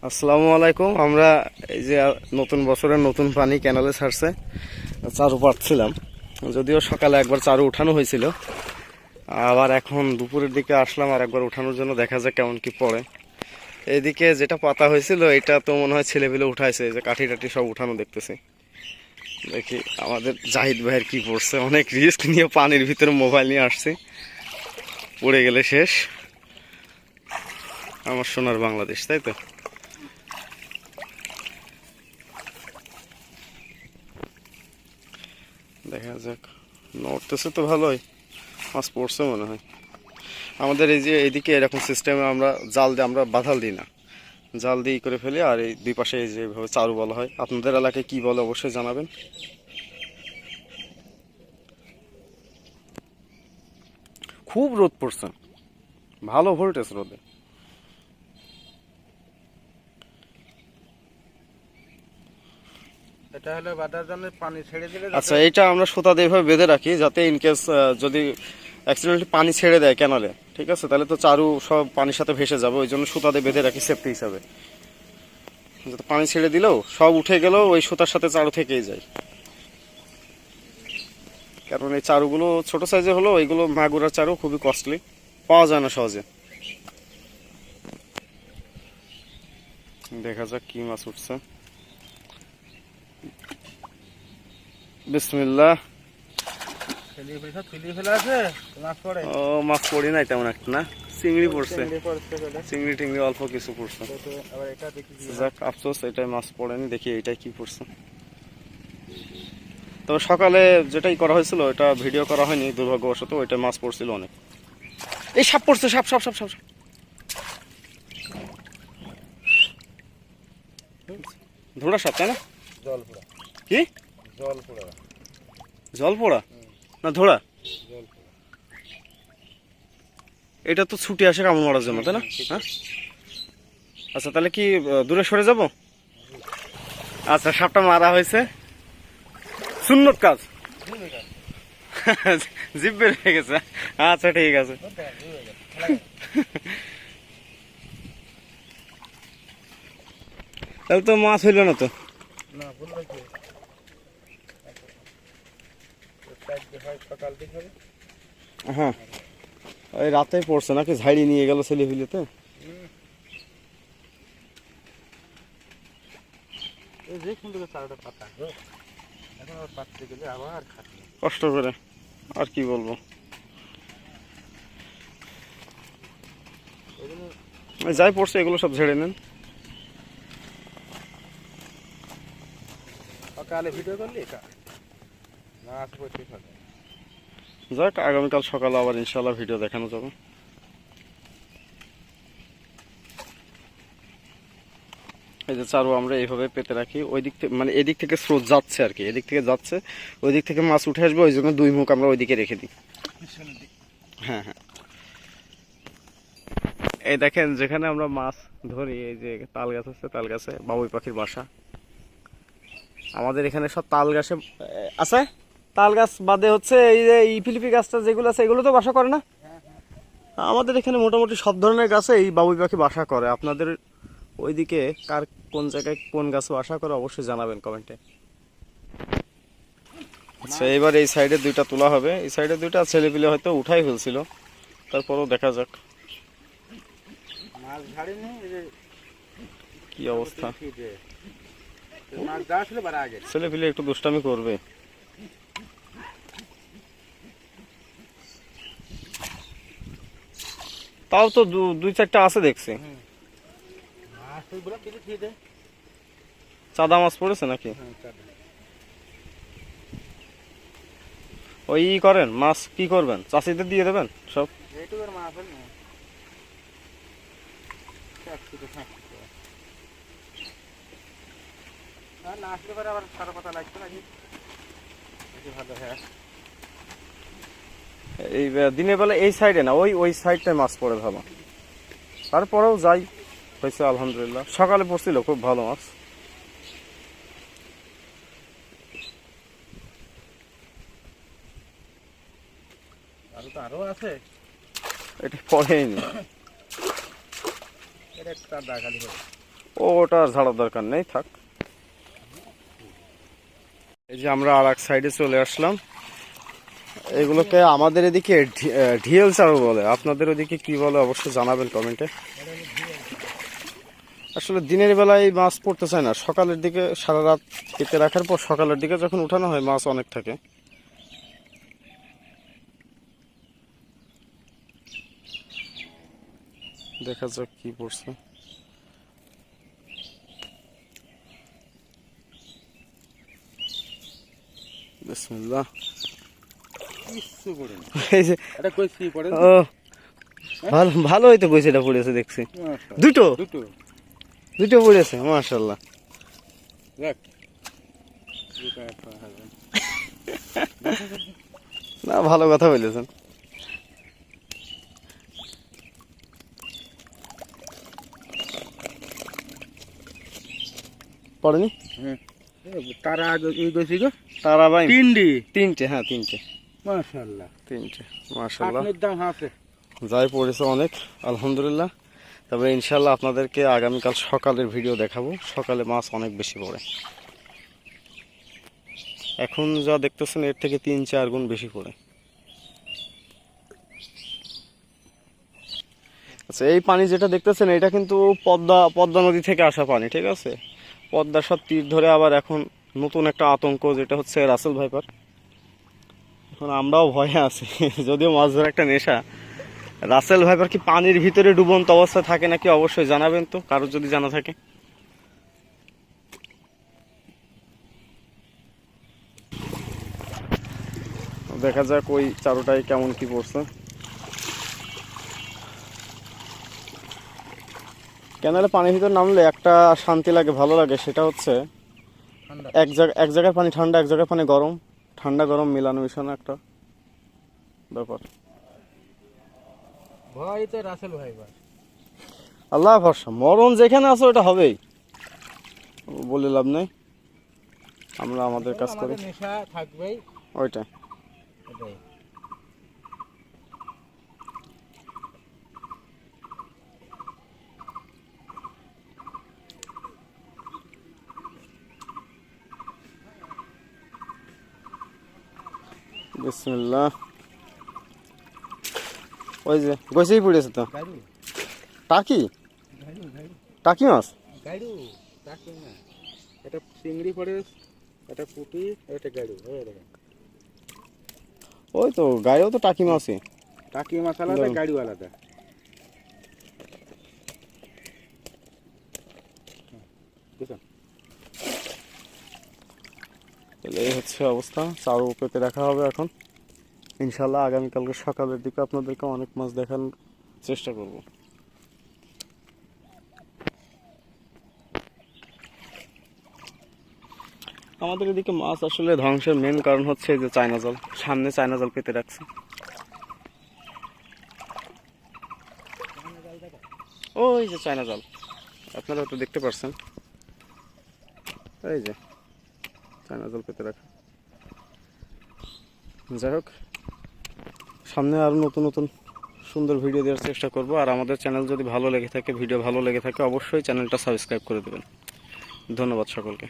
আসসালামু আলাইকুম। আমরা এই যে নতুন বছরের নতুন পানি ক্যানালে ছাড়ছে, চারু পাচ্ছিলাম। যদিও সকালে একবার চারু উঠানো হয়েছিল, আবার এখন দুপুরের দিকে আসলাম আর একবার উঠানোর জন্য, দেখা যাক কেমন কি পড়ে। এইদিকে যেটা পাতা হয়েছিল এটা তো মনে হয় ছেলেপিলে উঠাইছে, যে কাঠি টাঠি সব উঠানো দেখতেছি। দেখি আমাদের জাহিদ ভাইয়ের কি পড়ছে। অনেক রিস্ক নিয়ে পানির ভিতরে মোবাইল নিয়ে আসছি, পড়ে গেলে শেষ। আমার সোনার বাংলাদেশ, তাই তো। দেখা যাক, নড়তেছে তো ভালোই, মাছ পড়ছে মনে হয়। আমাদের এই যে এইদিকে এরকম সিস্টেমে আমরা জাল দিয়ে, আমরা বাঁধাল দিই না, জাল দিয়ে করে ফেলি। আর এই দুই পাশে যেভাবে চারু বলা হয়, আপনাদের এলাকায় কি বলে অবশ্যই জানাবেন। খুব রোদ পড়ছে, ভালো ভোল্টেজ রোদে। এটা হলো বাঁধার জন্য পানি ছেড়ে দিলে। আচ্ছা, এটা আমরা সুতা দিয়ে এভাবে বেঁধে রাখি, যাতে ইনকেস যদি অ্যাক্সিডেন্টলি পানি ছেড়ে দেয় ক্যানালে, ঠিক আছে, তাহলে তো চারু সব পানির সাথে ভেসে যাবে। ওই জন্য সুতা দিয়ে বেঁধে রাখি সেফটি হিসাবে, যাতে পানি ছেড়ে দিলেও সব উঠে গেলেও ওই সুতার সাথে চারু থেকেই যায়। কারণ এই চারুগুলো ছোট সাইজের হলো, এইগুলো মাগুরার চারু খুবই কস্টলি, পাওয়া যায় না সহজে। দেখা যাক কি মাছ উঠছে। বিসমিল্লাহ। ও, মাছ পড়ি নাই তেমন একটা, না চিংড়ি পড়ছে, চিংড়ি টিংড়ি অল্প কিছু পড়ছে। যাক, আফসোস এটাই মাছ পড়েনি। দেখি এইটাই কি পড়ছে। তবে সকালে যেটাই করা হয়েছিল ওটা ভিডিও করা হয়নি দুর্ভাগ্যবশত, ওইটা মাছ পড়ছিল অনেক। এই সাপ পড়ছে, সাপ সাপ সাপ সাপ। ধোড়া সাপ, তাই না? জল পোড়া। কি জল পোড়া? জল পোড়া না ধোড়া? জল পোড়া। এটা তো ছুটে আসে কামড় মারার জন্য, তাই না? হ্যাঁ, আচ্ছা, তাহলে কি দূরে সরে যাব? আচ্ছা, সাপটা মারা হয়েছে, সুন্নত কাজ, জিভ বের হয়ে গেছে। আচ্ছা, ঠিক আছে। তাহলে তো মাছ হইল না তো। না, ভুল হয়েছে। সকাল দিক হবে। হ্যাঁ, ওই রাতে পড়ছে নাকি, ঝাড়ি নিয়ে গেল ছেলে ফিলেতে। যেখান থেকে চারটা পাতা, এখন আবার পাততে গেলে আবার খাটবে কষ্ট করে, আর কি বলবো। যাই পড়ছে এগুলো সব ঝেড়ে নেন। সকালে ভিডিও করলি মাছ পড়ছে সকালে। যাক, আগামীকাল সকালে আবার ইনশাল্লাহ ভিডিও দেখানো যাবে। এই যে চারু আমরা এইভাবে পেতে রাখি, ওই দিক থেকে মানে এদিক থেকে স্রোত যাচ্ছে আর কি, এদিক থেকে যাচ্ছে, ওই দিক থেকে মাছ উঠে আসবে, ওই জন্য দুই মুখ আমরা ওইদিকে রেখে দিই। হ্যাঁ হ্যাঁ, এই দেখেন যেখানে আমরা মাছ ধরি, এই যে তাল গাছ আছে, তাল গাছে বাবুই পাখির বাসা। আমাদের এখানে সব তাল গাছে আছে, তাল গাছ বাদে হচ্ছে এই যে ইফিলিপি গাছটা যেগুলো আছে এগুলো তো বাসা করে না। আমাদের এখানে মোটামুটি সব ধরনের গাছে এই বাবুই পাখি বাসা করে। আপনাদের ওইদিকে কার কোন জায়গায় কোন গাছে বাসা করে অবশ্যই জানাবেন কমেন্টে। আচ্ছা, এবার এই সাইডে দুইটা তোলা হবে, এই সাইডে দুইটা ছেলেপিলে হয়তো উঠাই ফেলছিল, তারপরও দেখা যাক মাছ ঝাড়িনি, কি অবস্থা। মাছ যাওয়া ছিল বারা আগে। ছেলেপিলে একটু দুষ্টামি করবে। তাও তো দুই চারটা আছে দেখছি। চাঁদা মাছ পড়েছে নাকি? ওই করেন মাছ কি করবেন, চাষিদের দিয়ে দেবেন সব। এই দিনের বেলা এই সাইডে না, ওই ওই সাইডটায় মাছ পড়ে ভালো। তারপরেও যাই, হয়েছে আলহামদুলিল্লাহ। সকালে পড়ছিল খুব ভালো মাছ। আরো আছে, এটা পড়েনি। এটা একটা দাগালি হবে। ওটা আর ঝাড়ার দরকার নেই, থাক। এই যে আমরা আর এক সাইডে চলে আসলাম। এগুলোকে আমাদের এদিকে ঢিয়েল চারু বলে, আপনাদের ওদিকে কি বলে অবশ্যই জানাবেন কমেন্টে। আসলে দিনের বেলায় মাছ পড়তে চায় না, সকালের দিকে সারা রাত পেতে রাখার পর সকালের দিকে যখন উঠানো হয় মাছ অনেক থাকে। দেখা যাক কি পড়ছে। বিসমিল্লাহ। কিচ্ছু পড়ে না। এই যে এটা কই কি পড়ে? ও ভালো, ভালোই তো কইছে, পড়েছে দেখছি। দুটো দুটো দুটো পড়েছে, মাশাআল্লাহ। দেখ দুটো একটা হবে। না, ভালো কথা বলেছেন। পড়েনি হুম। তারা এই গেছি গো তারা ভাই? তিনটে, হ্যাঁ তিনটে। মাশাআল্লাহ। তিনটে মাশাআল্লাহ। আপনার দাম আছে যাই পড়েছে অনেক, আলহামদুলিল্লাহ। তবে ইনশাল্লাহ আপনাদেরকে আগামীকাল সকালের ভিডিও দেখাবো, সকালে মাছ অনেক বেশি পড়ে। এখন যা দেখতেছেন এর থেকে 3-4 গুণ বেশি পড়ে। আচ্ছা, এই পানি যেটা দেখতেছেন এটা কিন্তু পদ্মা নদী থেকে আসা পানি, ঠিক আছে? পদ্মার সব তীর ধরে আবার এখন নতুন একটা আতঙ্ক, যেটা হচ্ছে রাসেল ভাইপার। এখন আমরাও ভয়ে আছি যদিও মাছ ধরা একটা নেশা। রাসেল ভাইপার কি পানির ভিতরে ডুবন্ত অবস্থায় থাকে নাকি অবশ্যই জানাবেন তো, কারোর যদি জানা থাকে। দেখা যাক ওই চারুটাই কেমন কি পড়ছে। ক্যানেলে পানির ভিতর নামলে একটা শান্তি লাগে, ভালো লাগে, সেটা হচ্ছে এক জায়গায় পানি ঠান্ডা, এক জায়গায় পানি গরম, ঠান্ডা গরম মিলানো মিশানো একটা ব্যাপার। ভয় তো রাসেল ভাই ভাই। আল্লাহ ভরসা, মরণ যেখানে আছে ওটা হবেই, বলে লাভ নেই। আমরা আমাদের কাজ করি, নেশা থাকবেই ওইটাই। এটাই। বিসমিল্লাহ। ওই যে গছেই পড়েছে তো। গাড়ু টাকি গাড়ু গাড়ু টাকি মাছ। গাড়ু টাকি না, এটা চিংড়ি পড়ে, এটা পুঁটি, এটা গাড়ু। এই দেখেন ওই তো গায়েও তো টাকি মাছই। টাকি মাছ আলাদা, গাড়ু আলাদা। বুঝছেন? তাহলে এই হচ্ছে অবস্থা, চারু পেতে রাখা হবে এখন। ইনশাল্লাহ আগামীকালকে সকালের দিকে আপনাদেরকে অনেক মাছ দেখানোর চেষ্টা করব। আমাদের এদিকে মাছ আসলে ধ্বংসের মেন কারণ হচ্ছে এই যে চায়না জল, সামনে চায়না জল পেতে রাখছে। ওই যে চায়না জল, আপনারা তো দেখতে পাচ্ছেন, এই যে চায়না জল পেতে রাখা। যাই হোক, সামনে আরো নতুন নতুন সুন্দর ভিডিও দেওয়ার চেষ্টা করব। আর আমাদের চ্যানেল যদি ভালো লেগে থাকে, ভিডিও ভালো লেগে থাকে, অবশ্যই চ্যানেলটা সাবস্ক্রাইব করে দেবেন। ধন্যবাদ সকলকে।